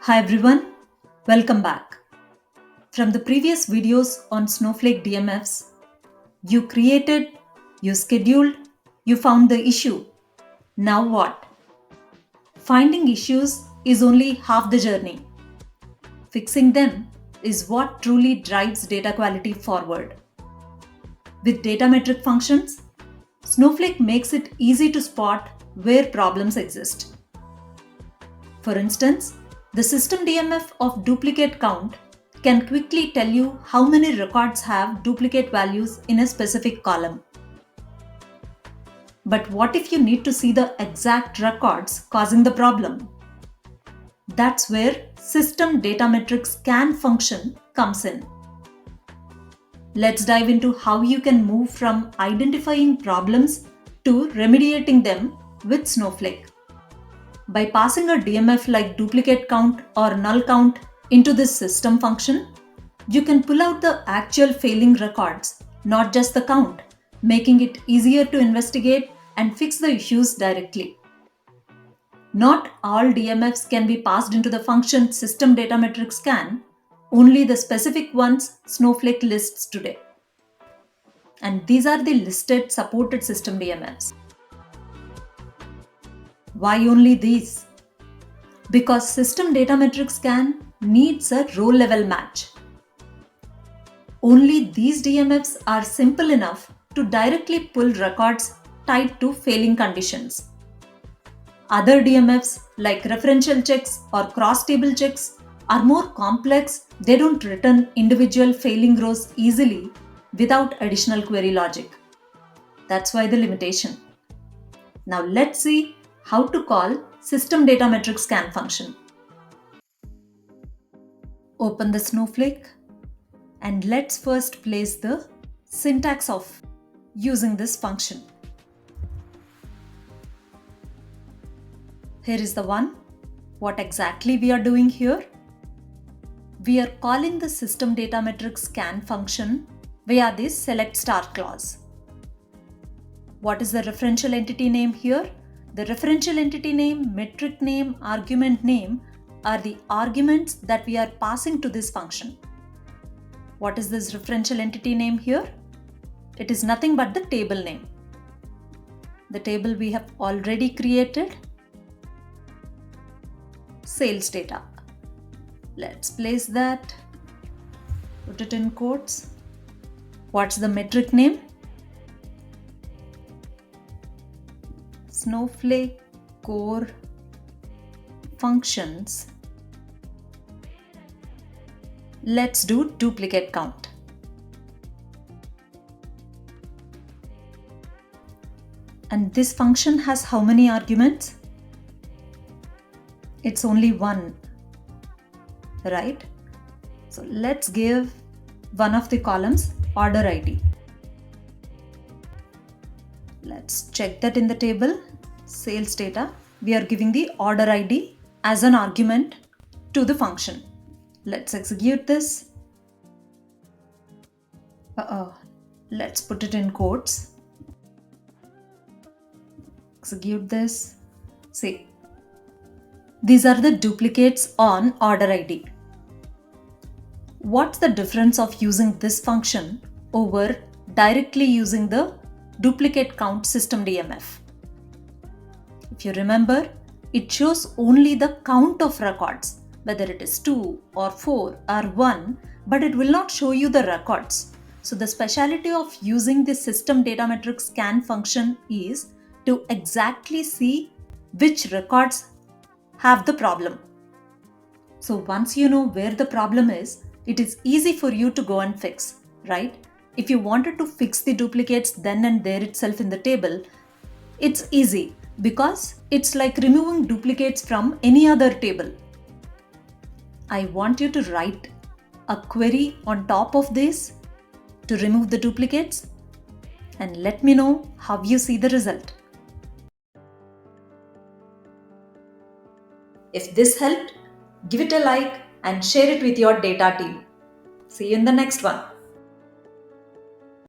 Hi everyone, welcome back. From the previous videos on Snowflake DMFs, you created, you scheduled, you found the issue. Now what? Finding issues is only half the journey. Fixing them is what truly drives data quality forward. With data metric functions, Snowflake makes it easy to spot where problems exist. For instance, the system DMF of duplicate count can quickly tell you how many records have duplicate values in a specific column. But what if you need to see the exact records causing the problem? That's where system data metric scan function comes in. Let's dive into how you can move from identifying problems to remediating them with Snowflake. By passing a DMF like duplicate count or null count into this system function, you can pull out the actual failing records, not just the count, making it easier to investigate and fix the issues directly. Not all DMFs can be passed into the function system data metric scan, only the specific ones Snowflake lists today. And these are the listed supported system DMFs. Why only these? Because system data metric scan needs a row level match. Only these DMFs are simple enough to directly pull records tied to failing conditions. Other DMFs like referential checks or cross table checks are more complex. They don't return individual failing rows easily without additional query logic. That's why the limitation. Now let's see how to call system data metric scan function. Open the Snowflake and let's first place the syntax of using this function. Here is the one. What exactly we are doing here? We are calling the system data metric scan function via this select star clause. What is the referential entity name here? The referential entity name, metric name, argument name are the arguments that we are passing to this function. What is this referential entity name here? It is nothing but the table name. The table we have already created. Sales data. Let's place that. Put it in quotes. What's the metric name? Snowflake core functions. Let's do duplicate count. And this function has how many arguments? It's only one, right? So let's give one of the columns order ID. Let's check that in the table, sales data. We are giving the order ID as an argument to the function. Let's execute this. Let's put it in quotes. Execute this. See, these are the duplicates on order ID. What's the difference of using this function over directly using the duplicate count system DMF? If you remember, it shows only the count of records, whether it is 2 or 4 or 1, but it will not show you the records. So the speciality of using the system data metric scan function is to exactly see which records have the problem. So once you know where the problem is, it is easy for you to go and fix, right? If you wanted to fix the duplicates then and there itself in the table, it's easy because it's like removing duplicates from any other table. I want you to write a query on top of this to remove the duplicates and let me know how you see the result. If this helped, give it a like and share it with your data team. See you in the next one.